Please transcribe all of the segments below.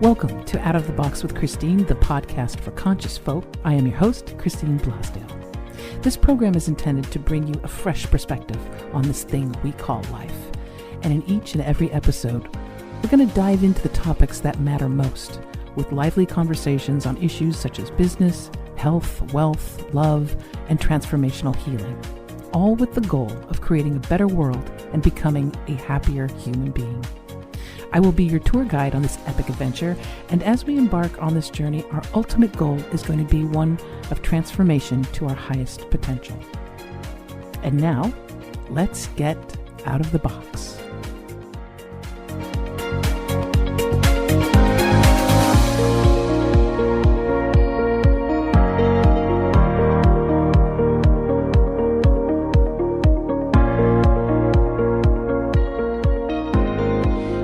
Welcome to Out of the Box with Christine, the podcast for conscious folk. I am your host, Christine Blasdale. This program is intended to bring you a fresh perspective on this thing we call life. And in each and every episode, we're going to dive into the topics that matter most, with lively conversations on issues such as business, health, wealth, love, and transformational healing, all with the goal of creating a better world and becoming a happier human being. I will be your tour guide on this epic adventure, and as we embark on this journey, our ultimate goal is going to be one of transformation to our highest potential. And now, let's get out of the box.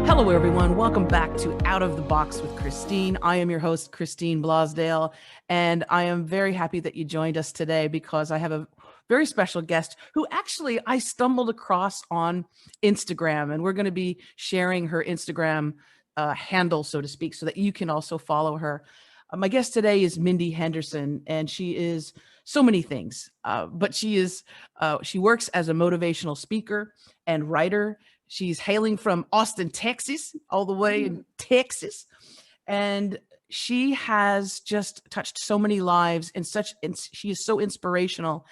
Hello, everyone. Welcome back to Out of the Box with Christine. I am your host, Christine Blasdale, and I am very happy that you joined us today because I have a very special guest who actually I stumbled across on Instagram, and we're going to be sharing her Instagram handle, so to speak, so that you can also follow her. My guest today is Mindy Henderson, and she is so many things, but she works as a motivational speaker and writer. She's hailing from Austin, Texas, all the way in Texas. And she has just touched so many lives and she is so inspirational.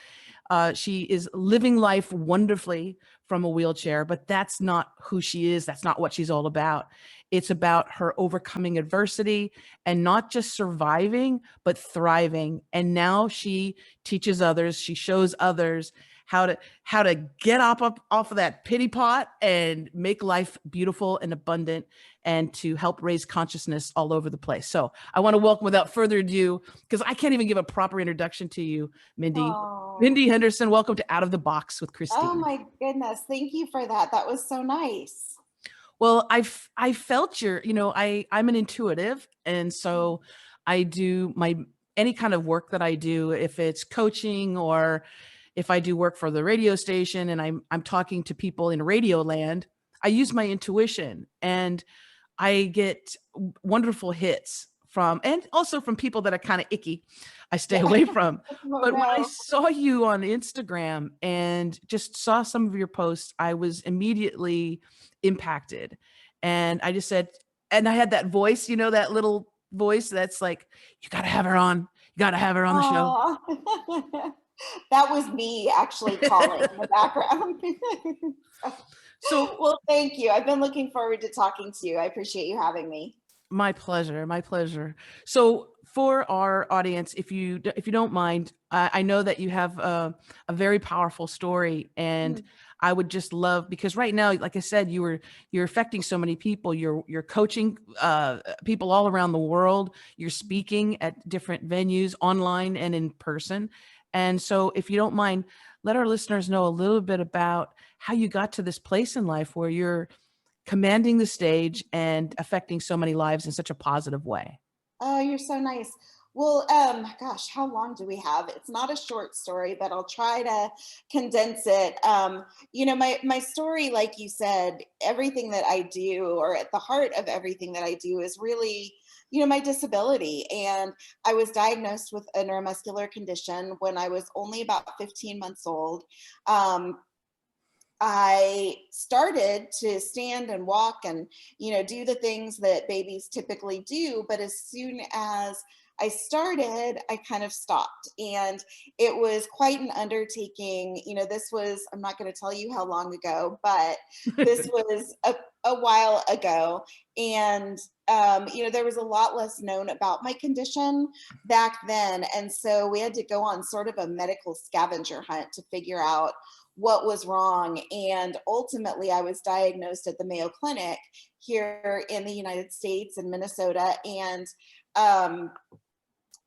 She is living life wonderfully from a wheelchair, but that's not who she is. That's not what she's all about. It's about her overcoming adversity and not just surviving, but thriving. And now she teaches others, she shows others how to get off of that pity pot and make life beautiful and abundant, and to help raise consciousness all over the place. So I want to welcome, without further ado, because I can't even give a proper introduction to you, Mindy. Oh. Mindy Henderson, welcome to Out of the Box with Christine. Oh my goodness. Thank you for that. That was so nice. Well, I felt I'm an intuitive. And so I do any kind of work that I do, if it's coaching or if I do work for the radio station and I'm talking to people in radio land, I use my intuition and I get wonderful hits and also from people that are kind of icky, I stay away from. But when I saw you on Instagram and just saw some of your posts, I was immediately impacted. And I just said, and I had that voice, that little voice that's like, you got to have her on. You got to have her on the show. That was me actually calling in the background. Well, thank you. I've been looking forward to talking to you. I appreciate you having me. My pleasure. My pleasure. So for our audience, if you don't mind, I know that you have a very powerful story, and I would just love, because right now, like I said, you're affecting so many people. You're coaching people all around the world. You're speaking at different venues, online and in person. And so if you don't mind, let our listeners know a little bit about how you got to this place in life where you're commanding the stage and affecting so many lives in such a positive way. Oh, you're so nice. Well, gosh, how long do we have? It's not a short story, but I'll try to condense it. My story, like you said, everything that I do, or at the heart of everything that I do, is really, my disability. And I was diagnosed with a neuromuscular condition when I was only about 15 months old. I started to stand and walk and, do the things that babies typically do. But as soon as I started, I kind of stopped. And it was quite an undertaking. I'm not going to tell you how long ago, but this was a while ago. And, there was a lot less known about my condition back then. And so we had to go on sort of a medical scavenger hunt to figure out what was wrong. And ultimately, I was diagnosed at the Mayo Clinic here in the United States in Minnesota.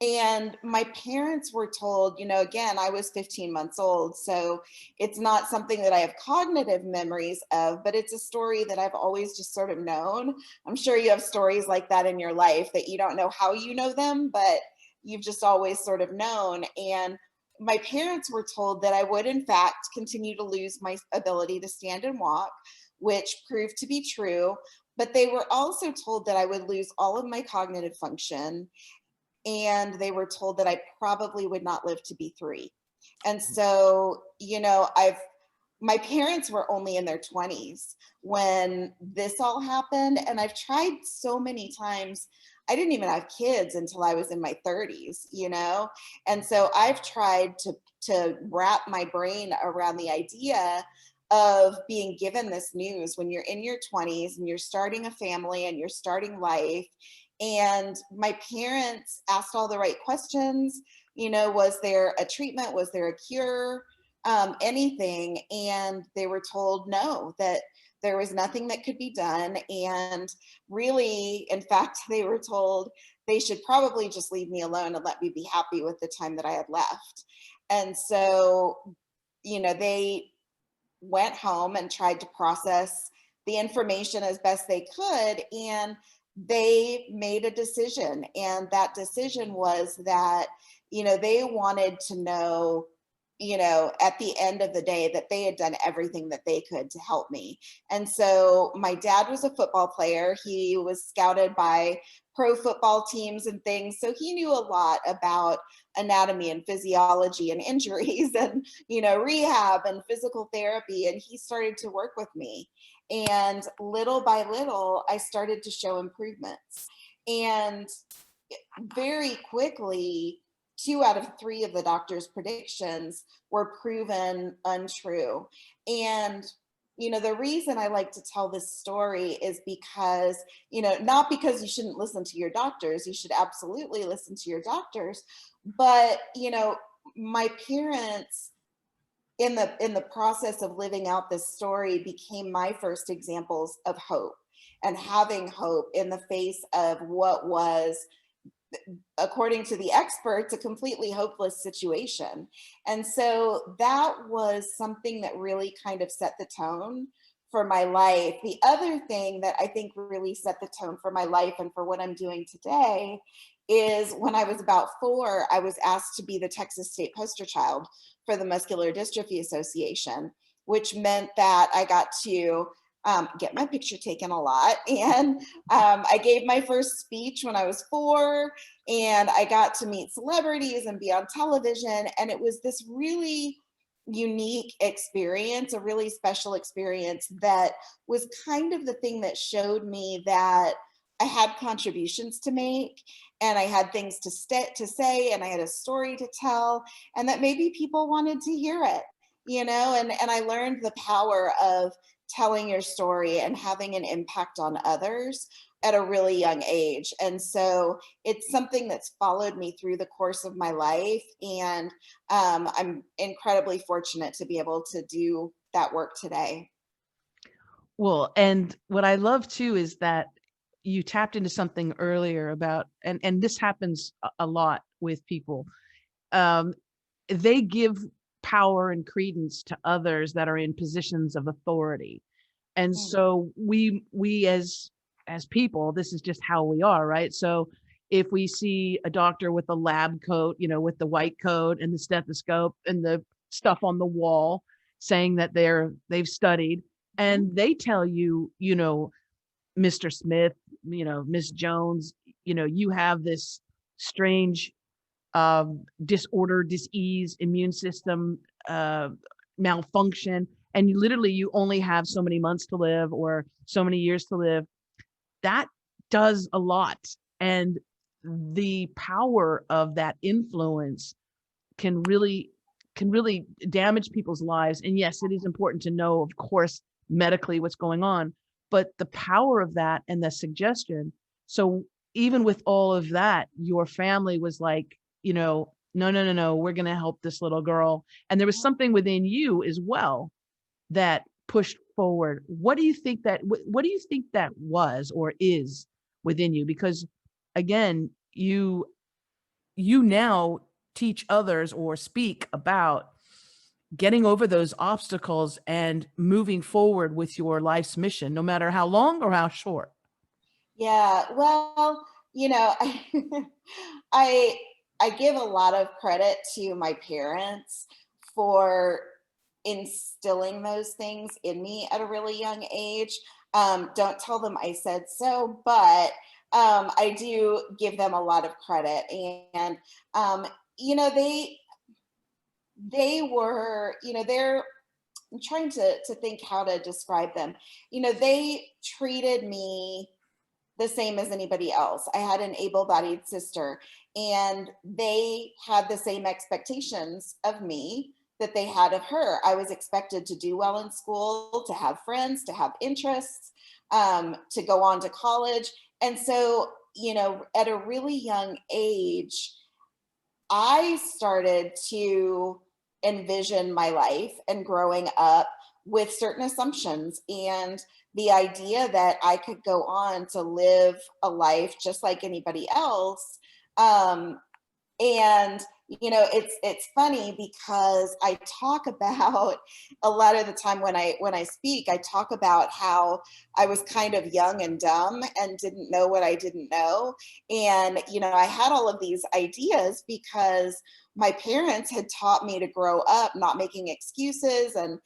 And my parents were told, again, I was 15 months old, so it's not something that I have cognitive memories of, but it's a story that I've always just sort of known. I'm sure you have stories like that in your life that you don't know how you know them, but you've just always sort of known. And my parents were told that I would, in fact, continue to lose my ability to stand and walk, which proved to be true. but they were also told that I would lose all of my cognitive function, and they were told that I probably would not live to be 3. And so, my parents were only in their 20s when this all happened, and I've tried so many times. I didn't even have kids until I was in my 30s. And so I've tried to wrap my brain around the idea of being given this news when you're in your 20s and you're starting a family and you're starting life. And my parents asked all the right questions. Was there a treatment? Was there a cure? Anything? And they were told no, that there was nothing that could be done. And really, in fact, they were told they should probably just leave me alone and let me be happy with the time that I had left. And so, they went home and tried to process the information as best they could, and they made a decision. And that decision was that they wanted to know, at the end of the day, that they had done everything that they could to help me. And so my dad was a football player. He was scouted by pro football teams and things, so he knew a lot about anatomy and physiology and injuries and rehab and physical therapy, and he started to work with me. And little by little, I started to show improvements. And very quickly, 2 out of 3 of the doctor's predictions were proven untrue. And the reason I like to tell this story is because, not because you shouldn't listen to your doctors, you should absolutely listen to your doctors, but my parents, in the process of living out this story, became my first examples of hope, and having hope in the face of what was, according to the experts, a completely hopeless situation. And so that was something that really kind of set the tone for my life. The other thing that I think really set the tone for my life and for what I'm doing today is when I was about 4, I was asked to be the Texas State poster child for the Muscular Dystrophy Association, which meant that I got to get my picture taken a lot. And I gave my first speech when I was 4, and I got to meet celebrities and be on television. And it was this really unique experience, a really special experience that was kind of the thing that showed me that I had contributions to make, and I had things to say, and I had a story to tell, and that maybe people wanted to hear it, and I learned the power of telling your story and having an impact on others at a really young age. And so it's something that's followed me through the course of my life. And I'm incredibly fortunate to be able to do that work today. Well, and what I love too is that you tapped into something earlier about, and this happens a lot with people. Um, they give power and credence to others that are in positions of authority. And Mm. so we as people, this is just how we are, right? So if we see a doctor with a lab coat, with the white coat and the stethoscope and the stuff on the wall saying that they've studied, Mhm. and they tell you, Mr. Smith, Miss Jones, you have this strange disorder, disease, immune system malfunction, and you only have so many months to live or so many years to live. That does a lot, and the power of that influence can really damage people's lives. And yes, it is important to know, of course, medically what's going on, but the power of that and the suggestion. So even with all of that, your family was like, no, no, no, no, we're going to help this little girl. And there was something within you as well that pushed forward. What do you think that was or is within you? Because again, you now teach others or speak about getting over those obstacles and moving forward with your life's mission, no matter how long or how short. Yeah, well, I I give a lot of credit to my parents for instilling those things in me at a really young age. Don't tell them I said so, but I do give them a lot of credit. And you know, they were, you know, they're I'm trying to think how to describe them. You know, they treated me the same as anybody else. I had an able-bodied sister, and they had the same expectations of me that they had of her. I was expected to do well in school, to have friends, to have interests, to go on to college. And so, you know, at a really young age, I started to envision my life and growing up with certain assumptions, and the idea that I could go on to live a life just like anybody else. Um, and you know, it's funny because I talk about a lot of the time when I speak, I talk about how I was kind of young and dumb and didn't know what I didn't know. And you know, I had all of these ideas because my parents had taught me to grow up not making excuses, and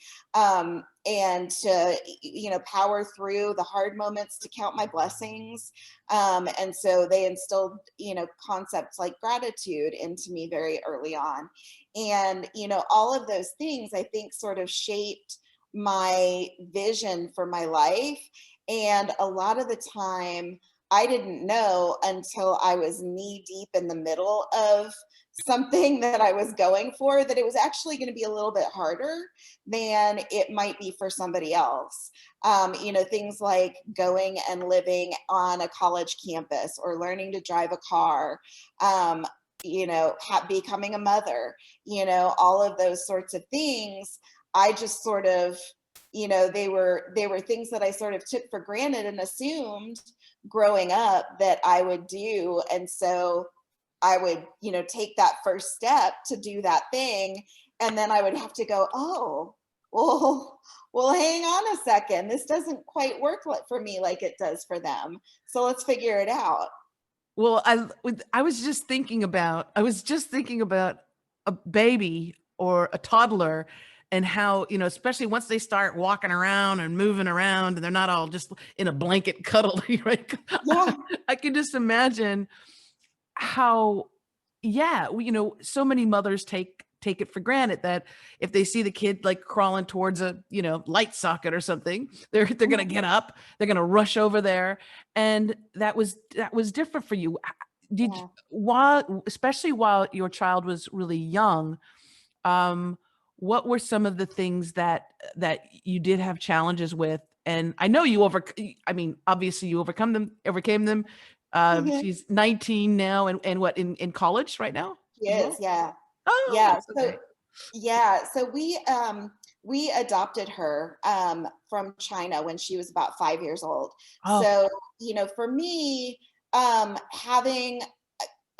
to, you know, power through the hard moments to count my blessings. And so they instilled, you know, concepts like gratitude into me very early on. And, you know, all of those things I think sort of shaped my vision for my life. And a lot of the time, I didn't know until I was knee deep in the middle of something that I was going for that it was actually going to be a little bit harder than it might be for somebody else. You know, things like going and living on a college campus or learning to drive a car, um, you know, becoming a mother, you know, all of those sorts of things. I just sort of, you know, they were things that I sort of took for granted and assumed growing up that I would do. And so I would, you know, take that first step to do that thing. And then I would have to go, oh, well, well, hang on a second. This doesn't quite work for me like it does for them. So let's figure it out. Well, I was just thinking about a baby or a toddler and how, you know, especially once they start walking around and moving around and they're not all just in a blanket cuddle, right? Yeah. I can just imagine how, yeah, you know, so many mothers take it for granted that if they see the kid like crawling towards a, you know, light socket or something, they're gonna get up, they're gonna rush over there. And that was different for you. Did Yeah. while especially while your child was really young, um, what were some of the things that you did have challenges with? And I know you I mean, obviously you overcame them. Mhm. She's 19 now and what in college right now She as is. well? Yeah. Oh, Yeah. So okay. yeah, so we adopted her from China when she was about 5 years old. Oh, So, you know, for me, having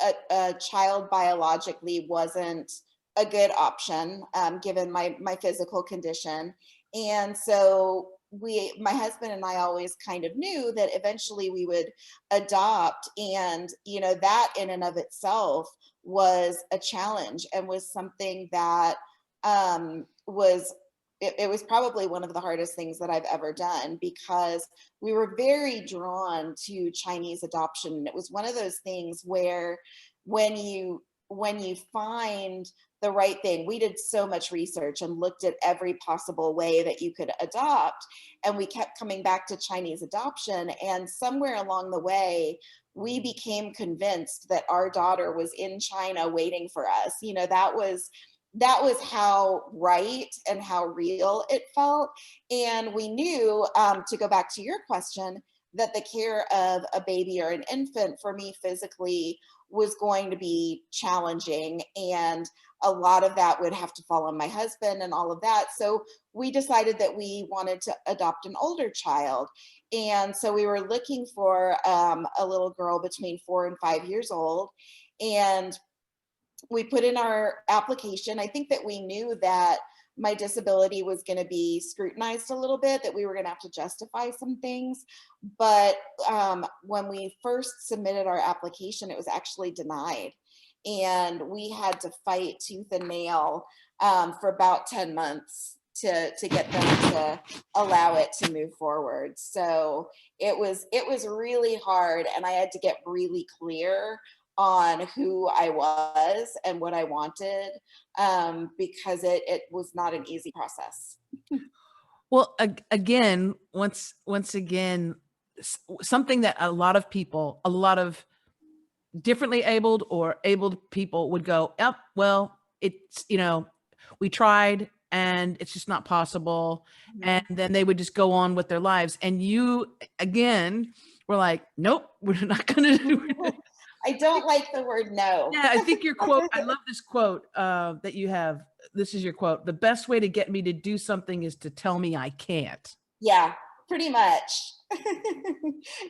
a child biologically wasn't a good option, given my physical condition. And so my husband and I always kind of knew that eventually we would adopt. And, you know, that in and of itself was a challenge and was something that was it was probably one of the hardest things that I've ever done because we were very drawn to Chinese adoption. And it was one of those things where when you find the right thing, we did so much research and looked at every possible way that you could adopt, and we kept coming back to Chinese adoption. And somewhere along the way, we became convinced that our daughter was in China waiting for us. You know, that was how right and how real it felt. And we knew, to go back to your question, that the care of a baby or an infant for me physically was going to be challenging. And a lot of that would have to fall on my husband and all of that. So we decided that we wanted to adopt an older child. And so we were looking for a little girl between 4 and 5 years old. And we put in our application. I think that we knew that my disability was going to be scrutinized a little bit, that we were going to have to justify some things. But when we first submitted our application, it was actually denied. And we had to fight tooth and nail for about 10 months to get them to allow it to move forward. So it was really hard, and I had to get really clear on who I was and what I wanted, because it was not an easy process. Well, again, once again, something that a lot of people, a lot of differently abled or abled people would go, "Yep, well, it's, we tried and it's just not possible." And Mhm. then they would just go on with their lives. And you, again, were like, "Nope, we're not going to do it." I don't like the word no. Yeah, I think your quote, I love this quote that you have. This is your quote: "The best way to get me to do something is to tell me I can't." Yeah, pretty much.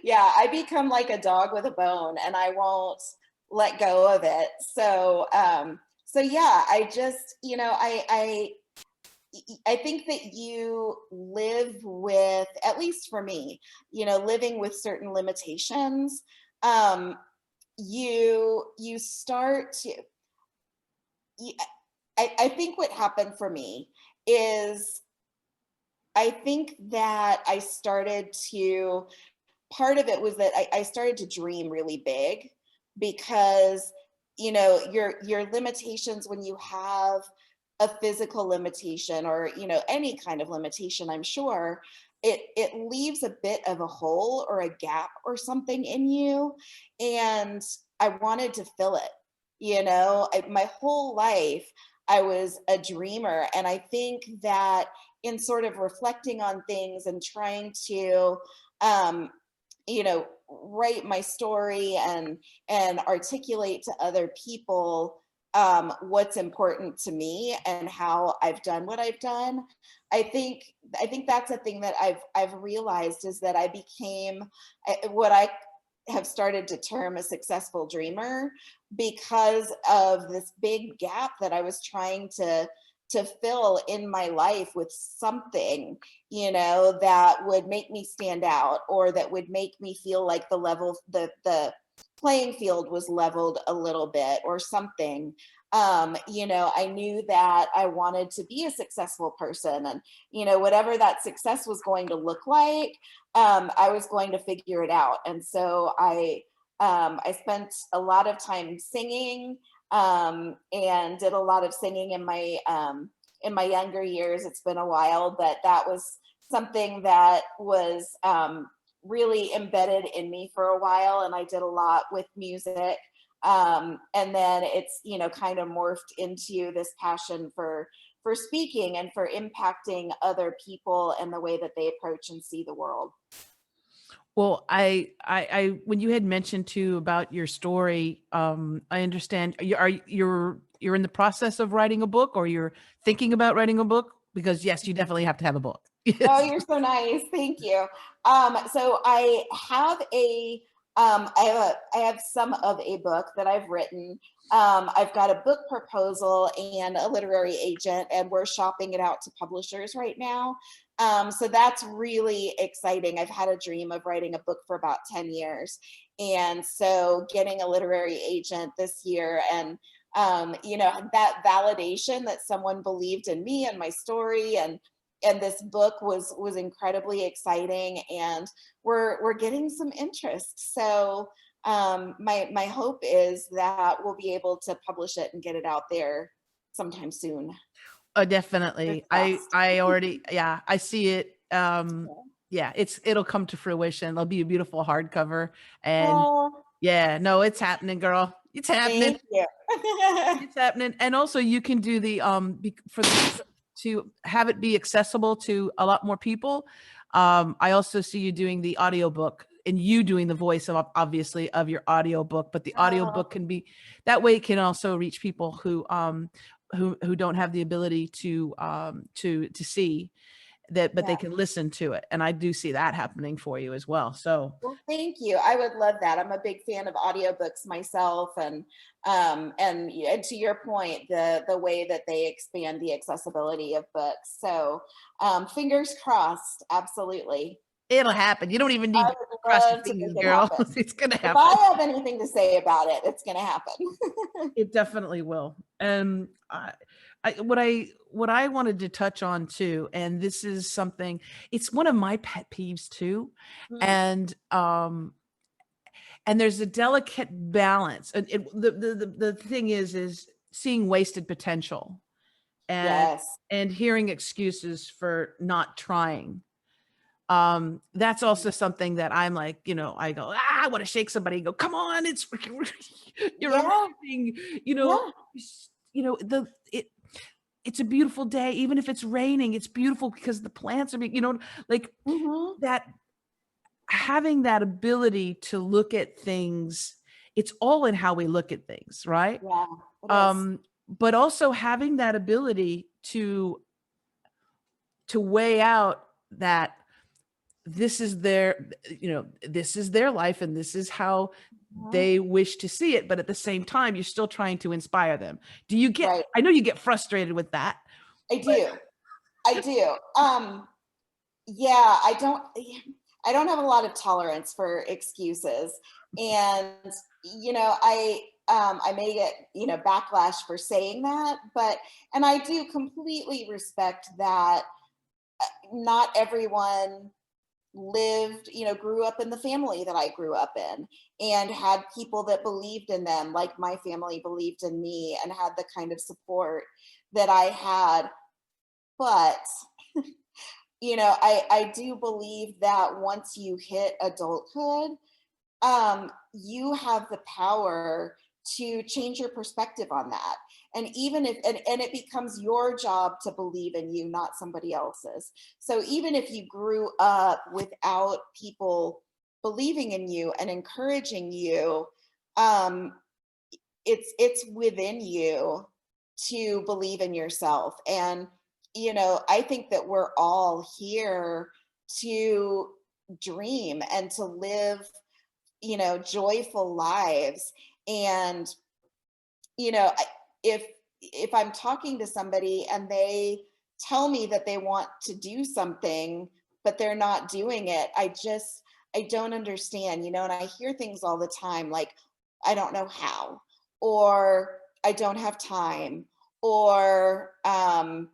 Yeah, I become like a dog with a bone, and I won't let go of it. So yeah, I just, I think that you live with, at least for me, living with certain limitations. Um, you start to, y- I think what happened for me is I think that I started to, part of it was that I started to dream really big, because your limitations when you have a physical limitation, or any kind of limitation, I'm sure it leaves a bit of a hole or a gap or something in you, and I wanted to fill it. My whole life I was a dreamer, and I think that in sort of reflecting on things and trying to um, write my story and articulate to other people what's important to me and how I've done what I've done. I think that's a thing that I've realized, is that I became what I have started to term a successful dreamer, because of this big gap that I was trying to fill in my life with something, that would make me stand out, or that would make me feel like the playing field was leveled a little bit or something. I knew that I wanted to be a successful person, and whatever that success was going to look like, I was going to figure it out. And so I spent a lot of time singing, and did a lot of singing in my younger years. It's been a while, but that was something that was really embedded in me for a while, and I did a lot with music. And then it's kind of morphed into this passion for speaking and for impacting other people and the way that they approach and see the world. Well, when you had mentioned too about your story, I understand you're in the process of writing a book, or you're thinking about writing a book, because yes, you definitely have to have a book. Oh, Yes. you're so nice. Thank you. So I have some of a book that I've written. I've got a book proposal and a literary agent, and we're shopping it out to publishers right now. So that's really exciting. I've had a dream of writing a book for about 10 years. And so getting a literary agent this year, and that validation that someone believed in me and my story, and this book was incredibly exciting, and we're getting some interest. So my hope is that we'll be able to publish it and get it out there sometime soon. Fingers Definitely. crossed. I already, yeah, I see it. Yeah. Yeah, it'll come to fruition. It'll be a beautiful hardcover, and Oh, yeah, no, it's happening, girl. It's happening. thank you. It's happening. And also you can do the to have it be accessible to a lot more people. I also see you doing the audiobook, and you doing the voice of, obviously, of your audiobook, but the audiobook Oh, can be that way, it can also reach people who don't have the ability to see that, but they yeah. can listen to it. And I do see that happening for you as well. So Well, thank you. I would love that. I'm a big fan of audiobooks myself, and to your point, the way that they expand the accessibility of books. So, fingers crossed. Absolutely. it'll happen. You don't even need I to would cross your love to fingers, make it girl. happen. It's gonna If happen. I have anything to say about it, it's going to happen. It definitely will. And what I wanted to touch on too, and this is something, it's one of my pet peeves too. Mm, And there's a delicate balance. And the thing is seeing wasted potential and yes. hearing excuses for not trying. That's Mhm. also something that I'm like, I go, I want to shake somebody and go, come on, it's you're Yeah, amazing. You know, yeah. it's a beautiful day, even if it's raining, it's beautiful because the plants are being, like Mhm. that, having that ability to look at things, it's all in how we look at things, right? Yeah, it is. But also having that ability to weigh out that this is their life and this is how Mhm. they wish to see it, but at the same time you're still trying to inspire them. Do you get Right. I know you get frustrated with that, I but do. I do. Yeah, I don't have a lot of tolerance for excuses. And I may get, backlash for saying that, but and I do completely respect that not everyone lived, grew up in the family that I grew up in and had people that believed in them, like my family believed in me and had the kind of support that I had. But, I do believe that once you hit adulthood, you have the power to change your perspective on that. And even if and it becomes your job to believe in you, not somebody else's. So even if you grew up without people believing in you and encouraging you, um, it's within you to believe in yourself. And I think that we're all here to dream and to live, joyful lives. And, if I'm talking to somebody and they tell me that they want to do something, but they're not doing it, I don't understand, and I hear things all the time like, I don't know how, or I don't have time, or, I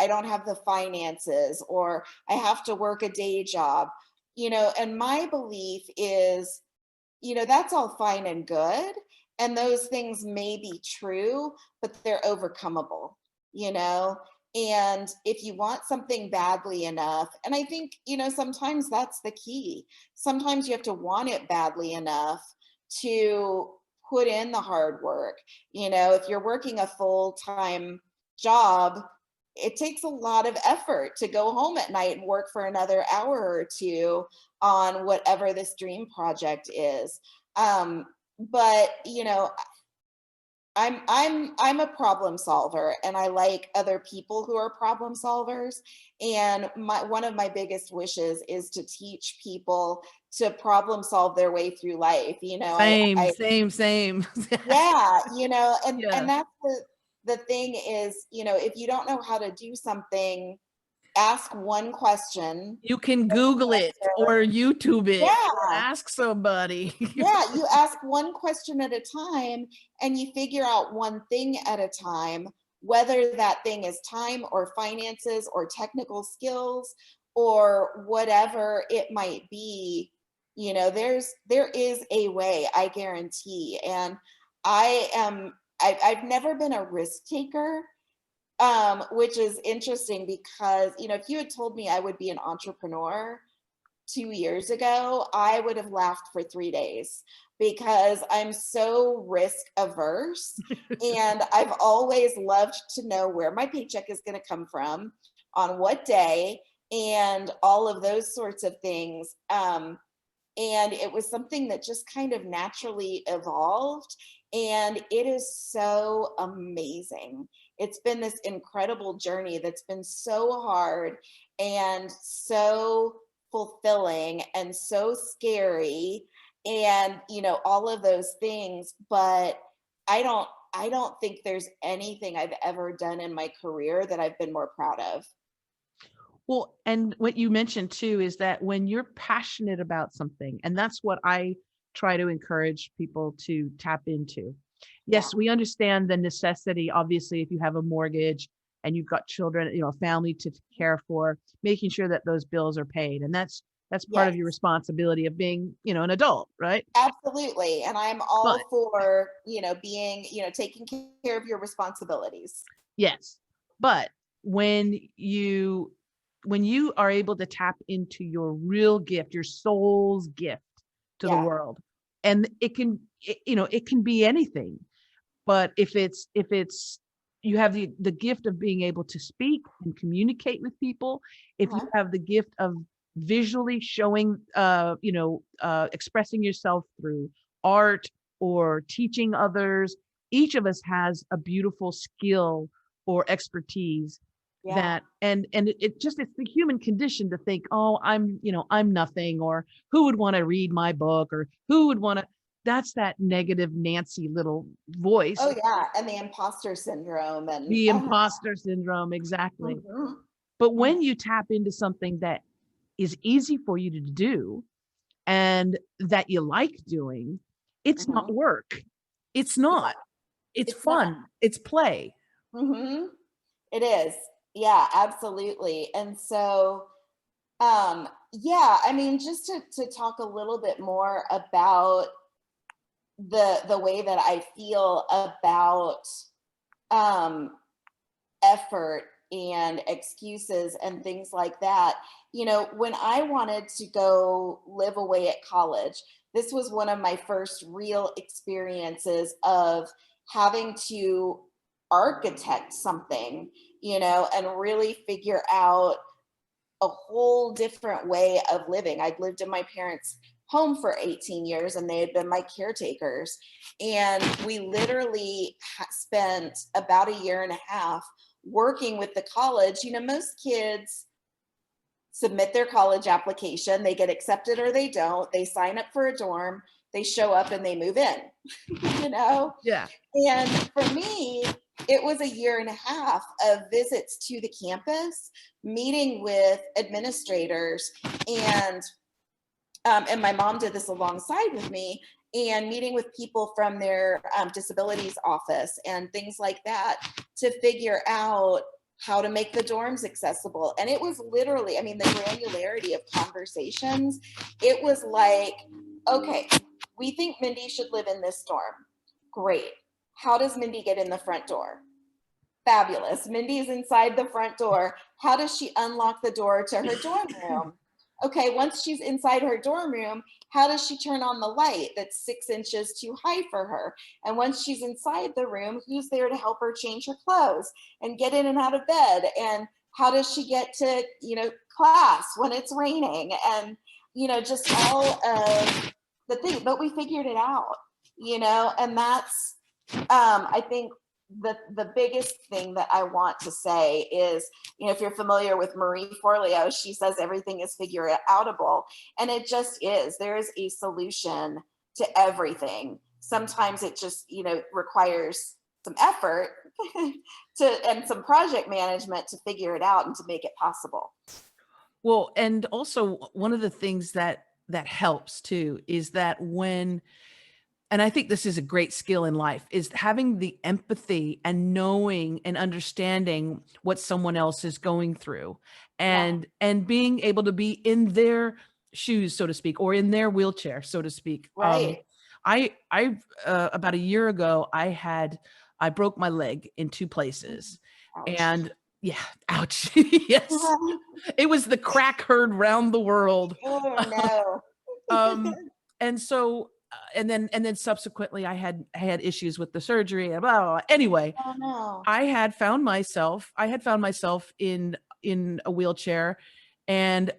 don't have the finances, or I have to work a day job, and my belief is, that's all fine and good. And those things may be true, but they're overcomable, you know? And if you want something badly enough, and I think, sometimes that's the key. Sometimes you have to want it badly enough to put in the hard work. If you're working a full time job, it takes a lot of effort to go home at night and work for another hour or two on whatever this dream project is. But I'm a problem solver, and I like other people who are problem solvers. And one of my biggest wishes is to teach people to problem solve their way through life. same, I same, same. Yeah, and Yeah. that's the thing is, if you don't know how to do something, ask one question. You can Google it or YouTube it or Yeah. ask somebody. Yeah, you ask one question at a time and you figure out one thing at a time, whether that thing is time or finances or technical skills or whatever it might be. There is a way, I guarantee. And I've never been a risk taker, which is interesting because, if you had told me I would be an entrepreneur 2 years ago, I would have laughed for 3 days because I'm so risk averse. And I've always loved to know where my paycheck is going to come from, on what day, and all of those sorts of things. And it was something that just kind of naturally evolved. And it is so amazing. It's been this incredible journey that's been so hard and so fulfilling and so scary, and all of those things. But I don't think there's anything I've ever done in my career that I've been more proud of. Well, and what you mentioned too is that when you're passionate about something, and that's what I try to encourage people to tap into. Yeah. Yes, we understand the necessity, obviously, if you have a mortgage and you've got children, a family to care for, making sure that those bills are paid. And that's part of your Yes. responsibility of being, an adult, right? Absolutely. And I'm all But for, being, taking care of your responsibilities. yes, but when you when you are able to tap into your real gift, your soul's gift to the Yeah. world, and it can be anything. But if it's you have the gift of being able to speak and communicate with people, if you Uh-huh. have the gift of visually showing, expressing yourself through art or teaching others, each of us has a beautiful skill or expertise Yeah. that, and it's the human condition to think, oh, I'm nothing, or who would want to read my book, or who would want to, that's that negative Nancy little voice, Oh yeah. And the imposter syndrome and the imposter syndrome, exactly. mhm, But mhm, when you tap into something that is easy for you to do and that you like doing, it's not mhm. work. It's Yeah, not. It's it's not. fun. It's play. Hmm. It is. Yeah, absolutely. And so, yeah, I mean, just to talk a little bit more about the way that I feel about um effort and excuses and things like that. When I wanted to go live away at college, this was one of my first real experiences of having to architect something, and really figure out a whole different way of living. I'd lived in my parents' home for 18 years and they had been my caretakers. And we literally spent about a year and a half working with the college. Most kids submit their college application, they get accepted or they don't, they sign up for a dorm, they show up and they move in, you know? Yeah. And for me, it was a year and a half of visits to the campus, meeting with administrators, and and my mom did this alongside with me, and meeting with people from their disabilities office and things like that to figure out how to make the dorms accessible. And it was literally, I mean, the granularity of conversations, it was like, okay, we think Mindy should live in this dorm. Great. How does Mindy get in the front door? Fabulous. Mindy's inside the front door. How does she unlock the door to her dorm room? Okay, once she's inside her dorm room, how does she turn on the light that's 6 inches too high for her? And once she's inside the room, who's there to help her change her clothes and get in and out of bed? And how does she get to, class when it's raining? And, just all of the things. But we figured it out, and that's, I think, the biggest thing that I want to say is, if you're familiar with Marie Forleo, she says everything is figure outable, and it just is. There is a solution to everything. Sometimes it just, requires some effort and some project management to figure it out and to make it possible. Well, and also one of the things that helps too is that when, and I think this is a great skill in life, is having the empathy and knowing and understanding what someone else is going through, Yeah. and being able to be in their shoes, so to speak, or in their wheelchair, so to speak. Right. I about a year ago, I broke my leg in two places, Ouch. and yeah, ouch. Yes, it was the crack heard round the world. Oh no. Um, and so, and then subsequently, I had issues with the surgery. And blah, blah, blah. Anyway, Oh no. I had found myself in a wheelchair, and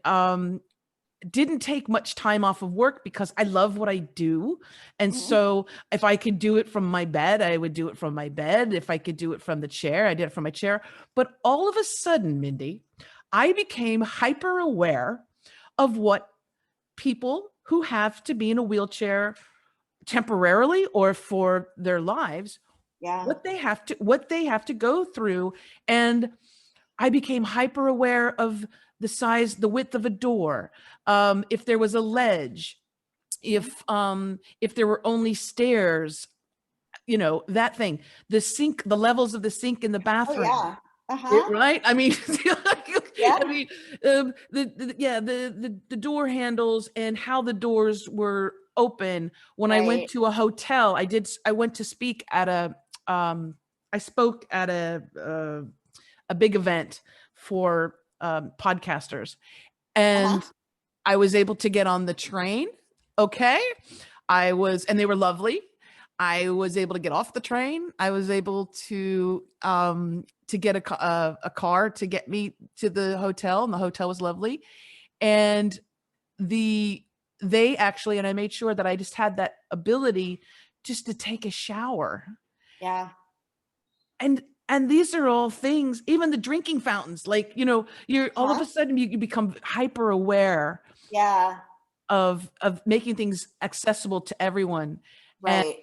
didn't take much time off of work because I love what I do. And Mhm. so if I could do it from my bed, I would do it from my bed. If I could do it from the chair, I did it from my chair. But all of a sudden, Mindy, I became hyper aware of what people who have to be in a wheelchair temporarily or for their lives, Yeah. what they have to go through. And I became hyper aware of the size, the width of a door, if there was a ledge, Mhm. if there were only stairs, you know, that thing, the sink, the levels of the sink in the Oh bathroom. yeah. Uh-huh. Right? I mean, Yeah. I mean, yeah, the door handles and how the doors were open. When I went Right. to a hotel, I went to speak at um, I spoke at a big event for podcasters, Uh-huh. and I was able to get on the train. Okay. And they were lovely. I was able to get off the train. I was able to get a car to get me to the hotel, and the hotel was lovely. And the they actually, and I made sure that I just had that ability just to take a shower. Yeah. And these are all things, even the drinking fountains, like, you know, you're all of Uh-huh. a sudden you become hyper aware Yeah. of making things accessible to everyone. And Right.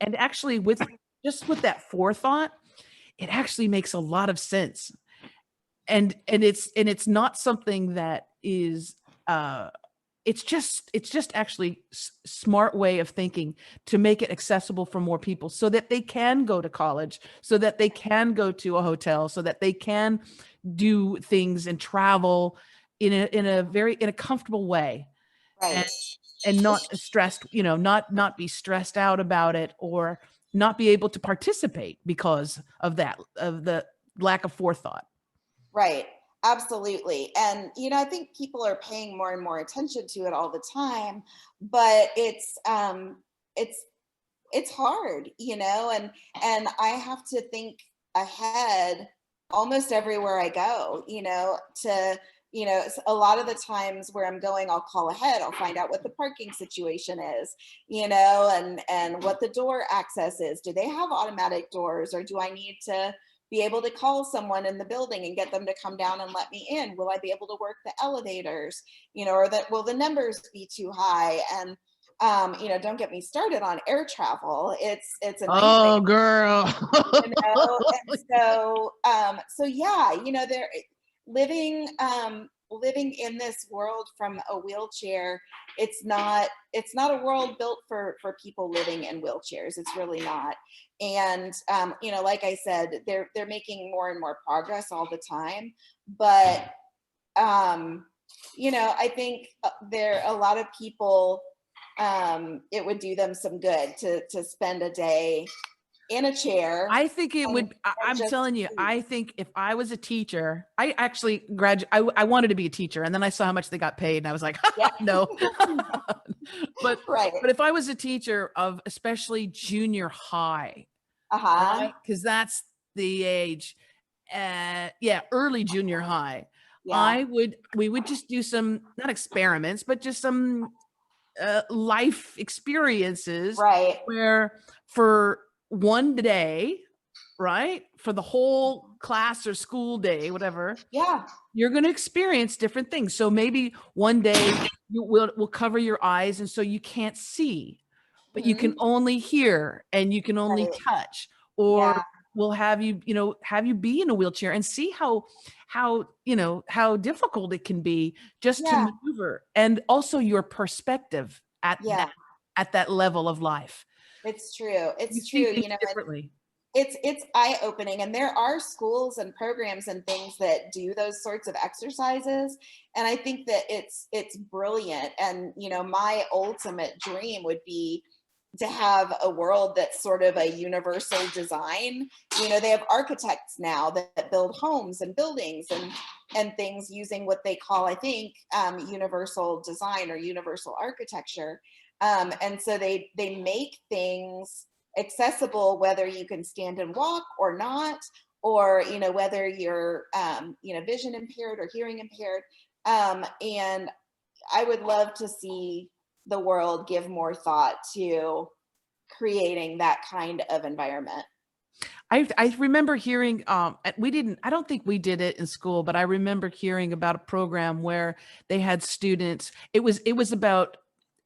and actually, with just with that forethought, it actually makes a lot of sense. And it's not something that is it's just actually smart way of thinking to make it accessible for more people so that they can go to college, so that they can go to a hotel, so that they can do things and travel in a comfortable way, and Right. not stressed, you know, not be stressed out about it, or not be able to participate because of the lack of forethought. Right. Absolutely. And I think people are paying more and more attention to it all the time, but it's it's hard, and I have to think ahead almost everywhere I go, a lot of the times where I'm going, I'll call ahead, I'll find out what the parking situation is, and what the door access is. Do they have automatic doors, or do I need to be able to call someone in the building and get them to come down and let me in? Will I be able to work the elevators? Or that will the numbers be too high? And don't get me started on air travel. It's a nightmare, Oh, girl. and so yeah, they're living in this world from a wheelchair. It's not a world built for people living in wheelchairs. It's really not. And like I said, they're making more and more progress all the time, but um I think there are a lot of people, it would do them some good to spend a day in a chair I think it and, would. and I'm just telling you, breathe. I think if I was a teacher, I actually graduated. I wanted to be a teacher, and then I saw how much they got paid, and I was like, Yeah. no. but Right. but if I was a teacher of especially junior high, Uh-huh. right, because that's the age, yeah, early junior high, Yeah. we would just do some, not experiments, but just some life experiences Right. where for one day, right, for the whole class or school day, whatever, Yeah. you're going to experience different things. So maybe one day will cover your eyes, and so you can't see, but you can Hmm. only hear and you can only Right. touch. Or Yeah. we'll have have you be in a wheelchair and see how difficult it can be just to Yeah. maneuver, and also your perspective Yeah. at that level of life. It's true. You It's see true. things differently. It's eye opening, and there are schools and programs and things that do those sorts of exercises, and I think that it's brilliant. And my ultimate dream would be to have a world that's sort of a universal design. They have architects now that build homes and buildings and things using what they call, I think, universal design or universal architecture. And so they make things accessible, whether you can stand and walk or not, or whether you're vision impaired or hearing impaired. And I would love to see the world give more thought to creating that kind of environment. I remember hearing, we didn't, I don't think we did it in school, but I remember hearing about a program where they had students. It was about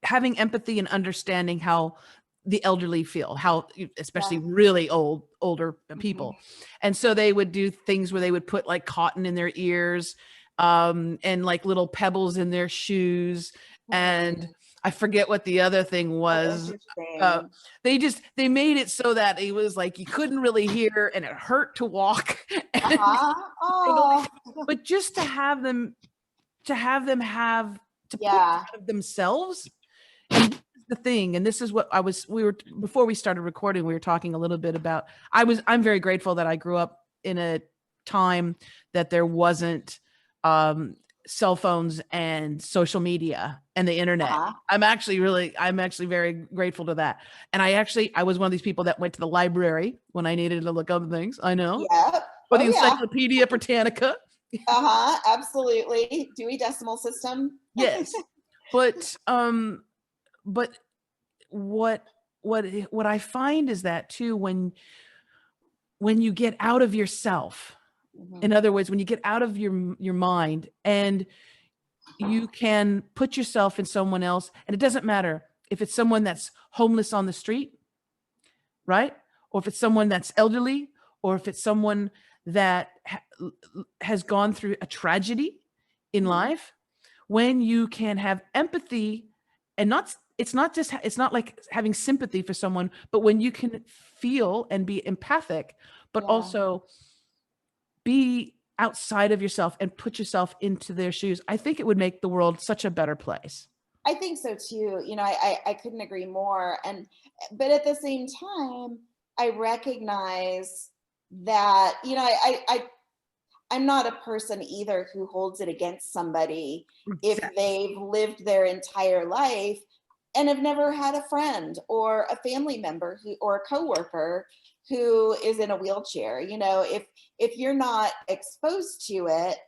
having empathy and understanding how the elderly feel, how especially Yeah. really older Mhm. people. And so they would do things where they would put like cotton in their ears, and like little pebbles in their shoes, and Mhm. I forget what the other thing Oh, was. Uh, interesting. they made it so that it was like you couldn't really hear and it hurt to walk. And, Uh-huh. and all these, Oh, but just to have them have to pull yeah. out of themselves. And this is the thing, and this is what we were before we started recording, we were talking a little bit about I'm very grateful that I grew up in a time that there wasn't um cell phones and social media and the internet. Uh-huh. I'm actually very grateful to that. And I was one of these people that went to the library when I needed to look up things. I know. Yep. Or Oh, the yeah. Encyclopedia Britannica. Uh-huh. Absolutely. Dewey Decimal System. Yes. But but what what I find is that too when you get out of yourself, Mhm. in other words, when you get out of your mind and you can put yourself in someone else, and it doesn't matter if it's someone that's homeless on the street, right? Or if it's someone that's elderly, or if it's someone that has gone through a tragedy in Mhm. life, when you can have empathy and not it's not like having sympathy for someone, but when you can feel and be empathic, but Yeah. also be outside of yourself and put yourself into their shoes, I think it would make the world such a better place. I think so too. I couldn't agree more. But at the same time, I recognize that, I'm not a person either who holds it against somebody if Exactly. they've lived their entire life and have never had a friend or a family member who or a coworker who is in a wheelchair. If you're not exposed to it,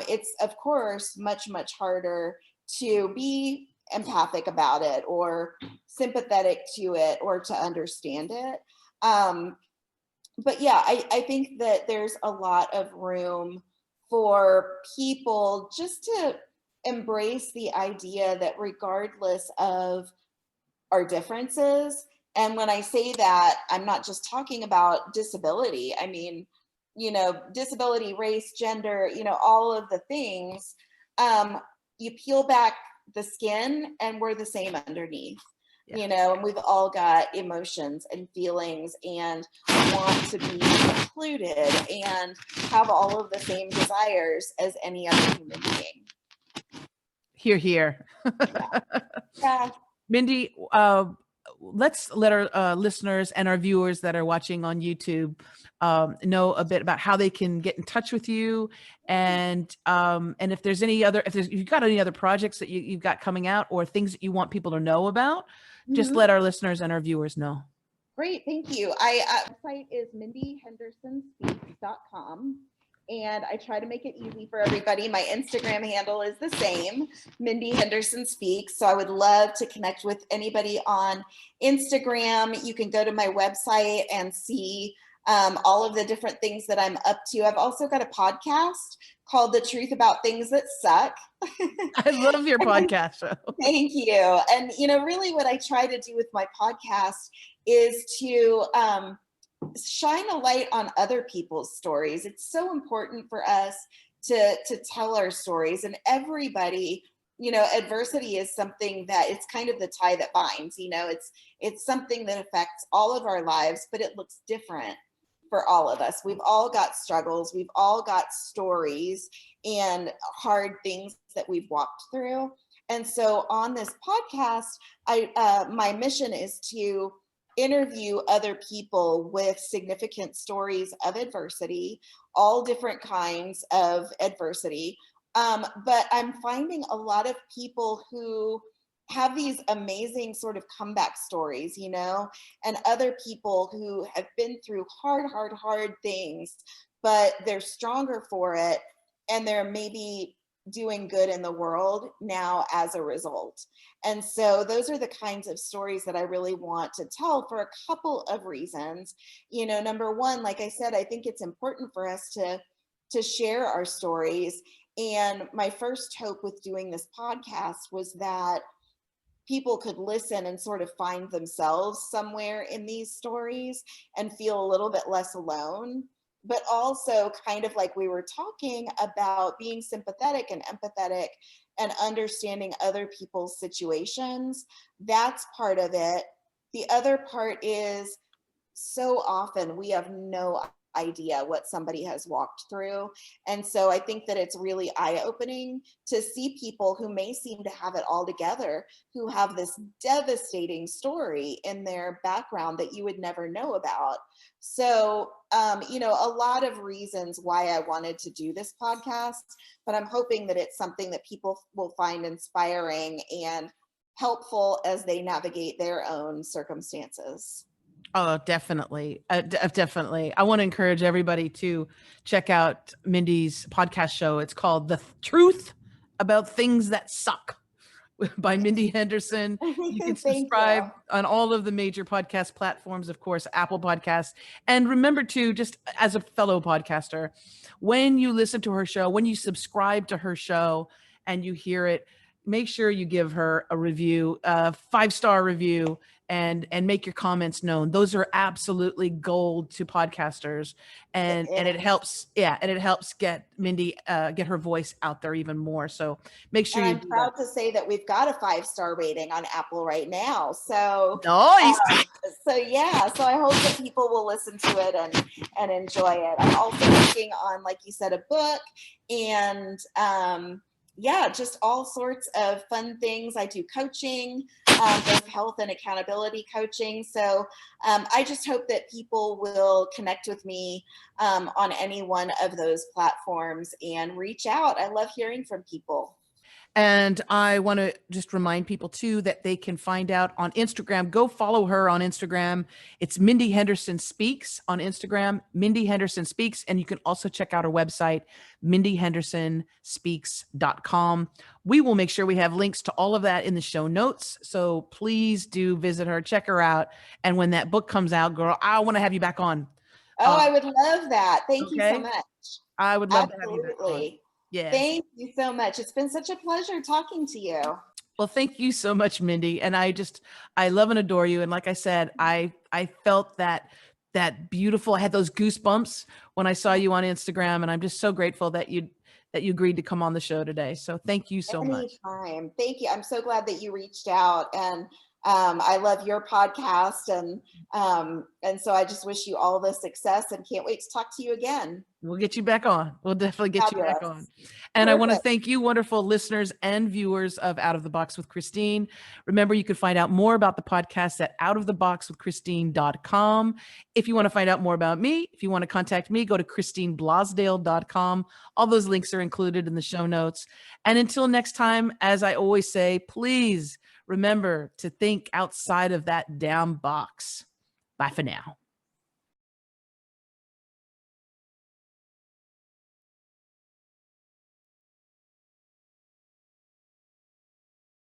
it's of course much harder to be empathic about it or sympathetic to it or to understand it. Um, but yeah, I think that there's a lot of room for people just to embrace the idea that regardless of our differences, and when I say that, I'm not just talking about disability. I mean, disability, race, gender, all of the things. Um, you peel back the skin and we're the same underneath. Yeah. And we've all got emotions and feelings and want to be included and have all of the same desires as any other human being. Here, here. Yeah. Yeah. Mindy, let's let our listeners and our viewers that are watching on YouTube know a bit about how they can get in touch with you, and if there's if you've got any other projects that you've got coming out or things that you want people to know about, just Mhm. let our listeners and our viewers know. Great, thank you. Website is mindyhendersonspeaks.com, and I try to make it easy for everybody. My Instagram handle is the same, Mindy Henderson Speaks. So I would love to connect with anybody on Instagram. You can go to my website and see all of the different things that I'm up to. I've also got a podcast called The Truth About Things That Suck. I love your podcast show. Thank you. And, really what I try to do with my podcast is to shine a light on other people's stories. It's so important for us to tell our stories, and everybody, adversity is something that it's kind of the tie that binds. It's something that affects all of our lives, but it looks different for all of us. We've all got struggles, we've all got stories and hard things that we've walked through. And so on this podcast, my mission is to interview other people with significant stories of adversity, all different kinds of adversity. But I'm finding a lot of people who have these amazing sort of comeback stories, and other people who have been through hard things, but they're stronger for it, and they're maybe doing good in the world now as a result. And so those are the kinds of stories that I really want to tell for a couple of reasons. Number one, like I said, I think it's important for us to share our stories. And my first hope with doing this podcast was that people could listen and sort of find themselves somewhere in these stories and feel a little bit less alone, but also kind of like we were talking about being sympathetic and empathetic and understanding other people's situations. That's part of it. The other part is so often we have no idea what somebody has walked through. And so I think that it's really eye-opening to see people who may seem to have it all together, who have this devastating story in their background that you would never know about. So, a lot of reasons why I wanted to do this podcast, but I'm hoping that it's something that people will find inspiring and helpful as they navigate their own circumstances. Oh, definitely. Definitely. I want to encourage everybody to check out Mindy's podcast show. It's called Truth About Things That Suck by Mindy Henderson. You can Thank you. subscribe on all of the major podcast platforms, of course, Apple Podcasts. And remember to, just as a fellow podcaster, when you listen to her show, when you subscribe to her show and you hear it, make sure you give her a review, a 5-star review, and make your comments known. Those are absolutely gold to podcasters, and it helps, and it helps get Mindy get her voice out there even more. So make sure And you I'm do proud that. to say that we've got a 5-star rating on Apple right now. So, Nice. so I hope that people will listen to it and enjoy it. I'm also working on, like you said, a book, and just all sorts of fun things. I do coaching, both health and accountability coaching. So I just hope that people will connect with me on any one of those platforms and reach out. I love hearing from people. And I want to just remind people too that they can find out on Instagram. Go follow her on Instagram. It's Mindy Henderson Speaks on Instagram, Mindy Henderson Speaks. And you can also check out her website, mindyhendersonspeaks.com. We will make sure we have links to all of that in the show notes. So please do visit her, check her out. And when that book comes out, girl, I want to have you back on. Oh, I would love that. Thank you so Okay. much. I would love to have you back on. Absolutely. Yes. Thank you so much. It's been such a pleasure talking to you. Well, thank you so much, Mindy. And I love and adore you. And like I said, I felt that beautiful, I had those goosebumps when I saw you on Instagram. And I'm just so grateful that you agreed to come on the show today. So thank you so much. Anytime. Thank you. I'm so glad that you reached out, and I love your podcast, and so I just wish you all the success and can't wait to talk to you again. We'll get you back on. We'll definitely get you back on. Fabulous. And I want to Perfect. thank you, wonderful listeners and viewers of Out of the Box with Christine. Remember, you can find out more about the podcast at outoftheboxwithchristine.com. If you want to find out more about me, if you want to contact me, go to christineblasdale.com. All those links are included in the show notes. And until next time, as I always say, please remember to think outside of that damn box. Bye for now.